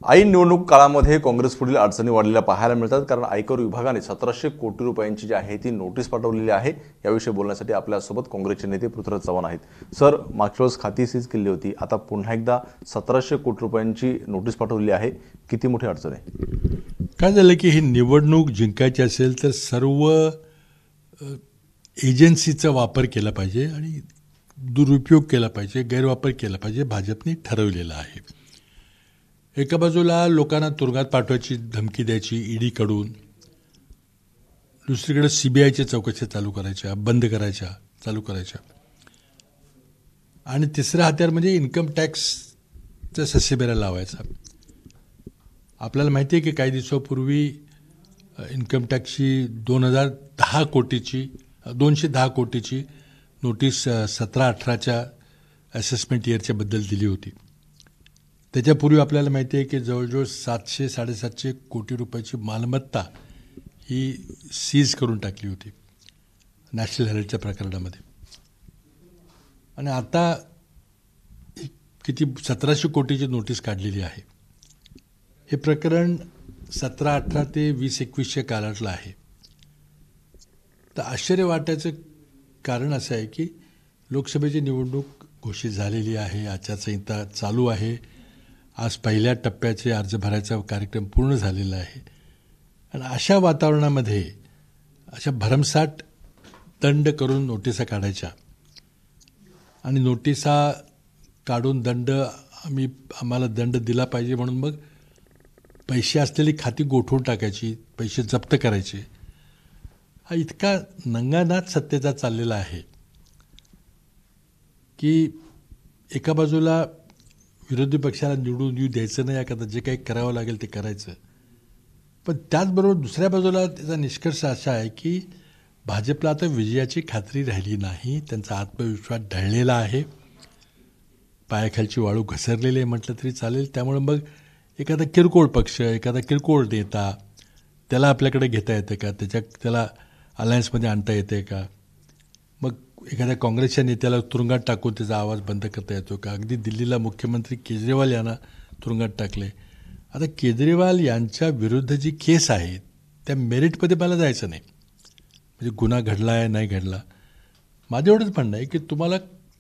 ऐन निवडणूक काळामध्ये काँग्रेस पुढील अडचणी वाढलेल्या पाहायला मिळतात, कारण आयकर विभागाने 1700 कोटी रुपयांची जी आहे ती नोटीस पाठवलेली आहे. याविषयी बोलण्यासाठी आपल्यासोबत काँग्रेसचे नेते पृथ्वीराज चव्हाण आहेत. सर, मागच्या वेळेस खाती सीज केली होती, आता पुन्हा एकदा 1700 कोटी रुपयांची नोटीस पाठवलेली आहे. किती मोठी अडचण आहे? काय झालं की ही निवडणूक जिंकायची असेल तर सर्व एजन्सीचा वापर केला पाहिजे आणि दुरुपयोग केला पाहिजे, गैरवापर केला पाहिजे, भाजपने ठरवलेलं आहे. एका बाजूला लोकांना तुरुंगात पाठवायची धमकी द्यायची ईडीकडून, दुसरीकडे सीबीआयच्या चौकशा चालू करायच्या, बंद करायच्या, चालू करायच्या, आणि तिसरा हत्यार म्हणजे इन्कम टॅक्सचा ससेबेरा लावायचा. आपल्याला माहिती आहे की काही दिवसापूर्वी इन्कम टॅक्सची 210 कोटीची नोटीस 17-18च्या असेसमेंट इयरच्या बद्दल दिली होती. त्याच्यापूर्वी आपल्याला माहिती आहे की जवळजवळ 700-750 कोटी रुपयाची मालमत्ता ही सीज करून टाकली होती नॅशनल हेराल्डच्या प्रकरणामध्ये. आणि आता किती 1700 कोटीची नोटीस काढलेली आहे. हे प्रकरण 17-18 ते 20-21च्या काळातलं आहे. तर आश्चर्य वाटायचं कारण असं आहे की लोकसभेची निवडणूक घोषित झालेली आहे, आचारसंहिता चालू आहे, आज पहिल्या टप्प्याचे अर्ज भरायचा कार्यक्रम पूर्ण झालेला आहे. आणि अशा वातावरणामध्ये अशा भरमसाठ दंड करून नोटिसा काढायच्या आणि नोटिसा काढून आम्हाला दंड दिला पाहिजे म्हणून मग पैसे असलेली खाती गोठवून टाकायची, पैसे जप्त करायचे. हा इतका नंगानाच सत्तेचा चाललेला आहे की एका बाजूला विरोधी पक्षाला निवडून येऊ द्यायचं नाही, एखादं जे काही करावं लागेल ते करायचं, पण त्याचबरोबर दुसऱ्या बाजूला त्याचा निष्कर्ष असा आहे की भाजपला आता विजयाची खात्री राहिली नाही, त्यांचा आत्मविश्वास ढळलेला आहे, पायाखालची वाळू घसरलेली आहे म्हटलं तरी चालेल. त्यामुळे मग एखादा किरकोळ पक्ष, एखादा किरकोळ नेता, त्याला आपल्याकडे घेता येतं का, त्याला अलायन्समध्ये आणता येते का, मग एखाद्या काँग्रेसच्या नेत्याला तुरुंगात टाकून त्याचा आवाज बंद करता येतो का. अगदी दिल्लीला मुख्यमंत्री केजरीवाल यांना तुरुंगात टाकले. आता केजरीवाल यांच्या विरुद्ध जी केस आहे त्या मेरिटमध्ये मला जायचं नाही, म्हणजे गुन्हा घडला आहे नाही घडला. माझं एवढंच म्हणणं आहे की तुम्हाला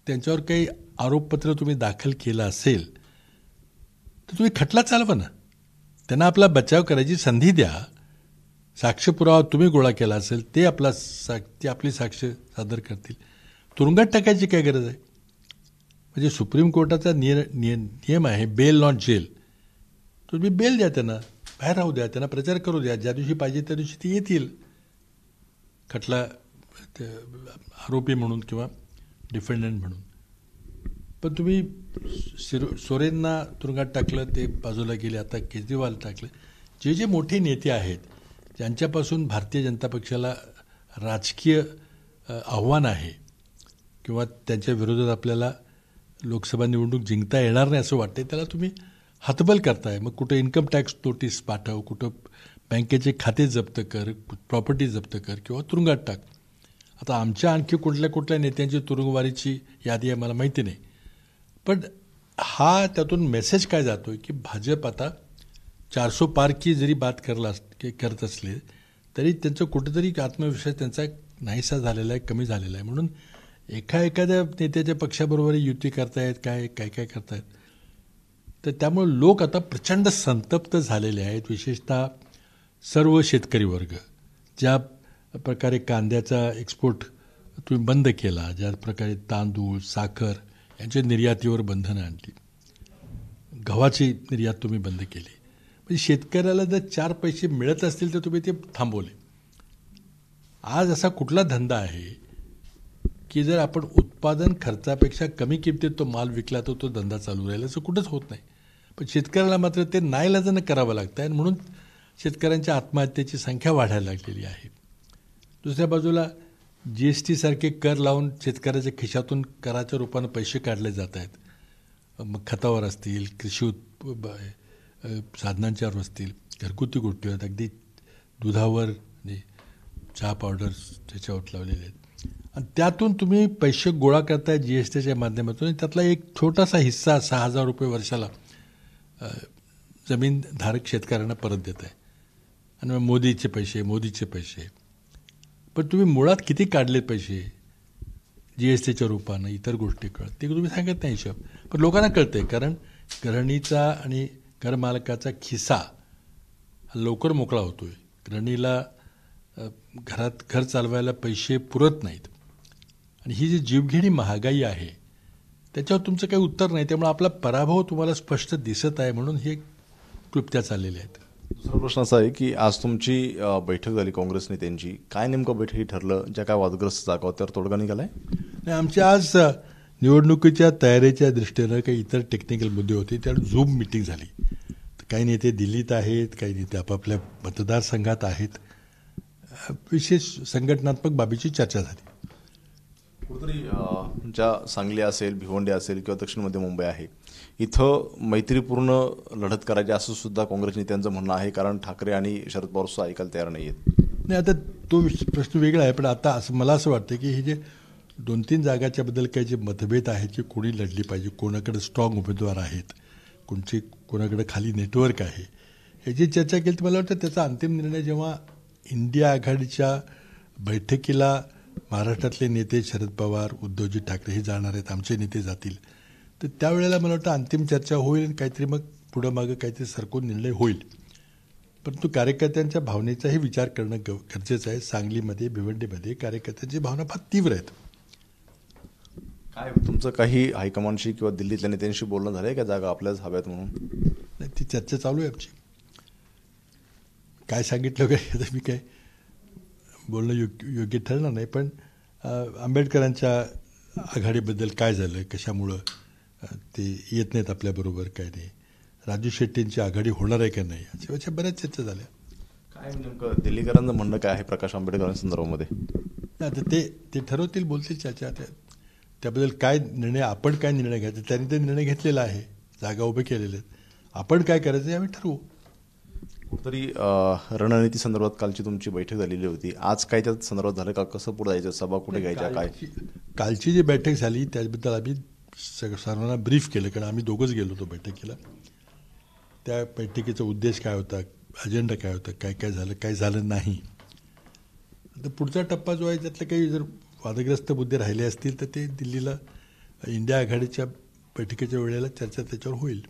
त्यांच्यावर काही आरोपपत्र तुम्ही दाखल केलं असेल तर तुम्ही खटला चालवा ना, त्यांना आपला बचाव करायची संधी द्या. साक्ष पुरावा तुम्ही गोळा केला असेल ते आपली साक्ष सादर करतील. तुरुंगात टाकायची काय गरज आहे? म्हणजे सुप्रीम कोर्टाचा नियम आहे बेल नॉट जेल. तुम्ही बेल द्या, त्यांना बाहेर राहू द्या, त्यांना प्रचार करू द्या, ज्या दिवशी पाहिजे त्या दिवशी ते येतील खटला आरोपी म्हणून किंवा डिफेंडंट म्हणून. पण तुम्ही सोरेनना तुरुंगात टाकलं, ते बाजूला गेले, आता केजरीवाल टाकलं. जे मोठे नेते आहेत ज्यांच्यापासून भारतीय जनता पक्षाला राजकीय आव्हान आहे किंवा त्यांच्या विरोधात आपल्याला लोकसभा निवडणूक जिंकता येणार नाही असं वाटतं, त्याला तुम्ही हतबल करताय. मग कुठं इन्कम टॅक्स नोटीस पाठव, कुठं बँकेचे खाते जप्त कर, प्रॉपर्टी जप्त कर किंवा तुरुंगात टाक. आता आमच्या आणखी कुठल्या नेत्यांची तुरुंगवारीची यादी आहे मला माहिती नाही, पण हा त्यातून मेसेज काय जातोय की भाजप आता 400 पार की जरी बात करत असले तरी त्यांचं कुठेतरी आत्मविश्वास त्यांचा नाहीसा झालेला आहे, कमी झालेला आहे. म्हणून एखाद्या नेत्याच्या पक्षाबरोबर युती करतायत, काय करतायत. तर त्यामुळे लोक आता प्रचंड संतप्त झालेले आहेत, विशेषतः सर्व शेतकरी वर्ग. ज्या प्रकारे कांद्याचा एक्सपोर्ट तुम्ही बंद केला, ज्या प्रकारे तांदूळ, साखर यांच्या निर्यातीवर बंधनं आणली, गव्हाची निर्यात तुम्ही बंद केली, म्हणजे शेतकऱ्याला जर 4 पैसे मिळत असतील तर तुम्ही ते थांबवले. आज असा कुठला धंदा आहे की जर आपण उत्पादन खर्चापेक्षा कमी किमतीत तो माल विकला तर तो धंदा चालू राहील, असं कुठंच होत नाही. पण शेतकऱ्याला मात्र ते नाईलाजानं करावं लागतं आहे, म्हणून शेतकऱ्यांच्या आत्महत्येची संख्या वाढायला लागलेली आहे. दुसऱ्या बाजूला GST सारखे कर लावून शेतकऱ्याच्या खिशातून कराच्या रूपानं पैसे काढले जात आहेत. मग खतावर असतील, कृषी साधनांच्यावर असतील, घरगुती गोष्टीवर, अगदी दुधावर, चहा पावडर त्याच्यावर लावलेले आहेत. आणि त्यातून तुम्ही पैसे गोळा करताय GSTच्या माध्यमातून. त्यातला एक छोटासा हिस्सा 6,000 रुपये वर्षाला जमीनधारक शेतकऱ्यांना परत देत आहे आणि मग मोदीचे पैसे पण तुम्ही मुळात किती काढले पैसे GSTच्या रूपानं इतर गोष्टी ते तुम्ही सांगत नाही हिशोब. पण लोकांना कळतंय कारण गृहिणीचा आणि घरमालकाचा खिसा लवकर मोकळा होतोय. गृहिणीला घरात घर चालवायला पैसे पुरत नाहीत आणि ही जी जीवघेणी महागाई आहे त्याच्यावर तुमचं काही उत्तर नाही. त्यामुळे आपला पराभव तुम्हाला स्पष्ट दिसत आहे म्हणून हे क्लुप्त्या चाललेल्या आहेत. दुसरा प्रश्न असा आहे की आज तुमची बैठक झाली काँग्रेस नेत्यांची. काय नेमकं बैठकीत ठरलं? ज्या काय वादग्रस्त जागा होत्या त्यावर तोडगा निघालाय? नाही, आमच्या आज निवडणुकीच्या तयारीच्या दृष्टीनं काही इतर टेक्निकल मुद्दे होते. त्यावर झूम मिटिंग झाली. काही नेते दिल्लीत आहेत, काही नेते आपापल्या मतदारसंघात आहेत. विशेष संघटनात्मक बाबीची चर्चा झाली. कुठेतरी ज्या सांगली असेल, भिवंडी असेल किंवा दक्षिण मध्य मुंबई आहे इथं मैत्रीपूर्ण लढत करायची असं सुद्धा काँग्रेस नेत्यांचं म्हणणं आहे. कारण ठाकरे आणि शरद पवार सुद्धा ऐकायला तयार नाही आहेत. नाही, आता तो प्रश्न वेगळा आहे. पण आता मला असं वाटतं की हे जे 2-3 जागाच्याबद्दल काही जे मतभेद आहेत की कोणी लढली पाहिजे, कोणाकडे स्ट्रॉंग उमेदवार आहेत, कोणाकडे खाली नेटवर्क आहे, याची चर्चा केली तर मला वाटतं त्याचा अंतिम निर्णय जेव्हा इंडिया आघाडीच्या बैठकीला महाराष्ट्रातले नेते शरद पवार, उद्धवजी ठाकरे हे जाणार आहेत, आमचे नेते जातील, तर त्यावेळेला मला वाटतं अंतिम चर्चा होईल. काहीतरी मग पुढं मागं काहीतरी सरकून निर्णय होईल. परंतु कार्यकर्त्यांच्या भावनेचाही विचार करणं गरजेचं आहे. सांगलीमध्ये, भिवंडीमध्ये कार्यकर्त्यांची भावना फार तीव्र आहेत. काय तुमचं काही हायकमांडशी किंवा दिल्लीतल्या नेत्यांशी बोलणं झालंय का जागा आपल्याच हव्यात म्हणून? नाही, ती चर्चा चालू आहे आमची. काय सांगितलं काय आता मी काय बोलणं योग्य ठरणार नाही. पण आंबेडकरांच्या आघाडीबद्दल काय झालं, कशामुळं ते येत नाहीत आपल्याबरोबर, काय नाही, राजू शेट्टींची आघाडी होणार आहे का नाही, अशा बऱ्याच चर्चा झाल्या. काय नेमकं दिल्लीकरांचं म्हणणं काय आहे प्रकाश आंबेडकरांसंदर्भामध्ये? आता ते ठरवतील, बोलतील, चर्चा. त्याबद्दल काय निर्णय घ्यायचा, त्यांनी ते निर्णय घेतलेला आहे, जागा उभे केलेले आहेत. आपण काय करायचं हे आम्ही ठरवू. कुठेतरी रणनीती संदर्भात कालची तुमची बैठक झालेली होती. आज काय त्या संदर्भात झालं का? कसं पुढे जायचं? सभा कुठे घ्यायच्या? काय कालची जी बैठक झाली त्याबद्दल आम्ही सर्वांना ब्रीफ केलं, कारण आम्ही दोघंच गेलो होतो बैठकीला. त्या बैठकीचा उद्देश काय होता, अजेंडा काय होता, काय काय झालं, काय झालं नाही. तर पुढचा टप्पा जो आहे त्यातले काही जर वादग्रस्त मुद्दे राहिले असतील तर ते दिल्लीला इंडिया आघाडीच्या बैठकीच्या वेळेला चर्चा त्याच्यावर होईल.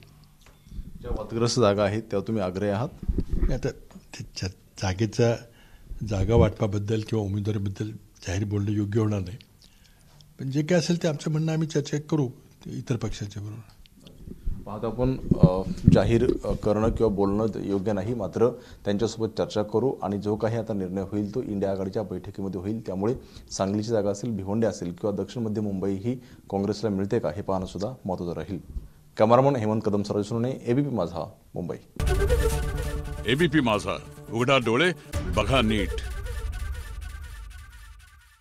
ज्या वादग्रस्त जागा आहेत तेव्हा तुम्ही आग्रही आहात? आता ते जागा वाटपाबद्दल किंवा उमेदवारीबद्दल जाहीर बोलणं योग्य होणार नाही. पण जे काय असेल ते आमचं म्हणणं आम्ही चर्चा करू इतर पक्षाच्या बरोबर. पाहता आपण जाहीर करणं किंवा बोलणं योग्य नाही, मात्र त्यांच्यासोबत चर्चा करू आणि जो काही आता निर्णय होईल तो इंडिया आघाडीच्या बैठकीमध्ये होईल. त्यामुळे सांगलीची जागा असेल, भिवंडी असेल किंवा दक्षिण मध्य मुंबई ही काँग्रेसला मिळते का हे पाहणं सुद्धा महत्त्वाचं राहील. कॅमेरामन हेमंत कदम सरजसुने, एबीपी माझा, मुंबई. एबीपी माझा, उघडा डोळे बघा नीट.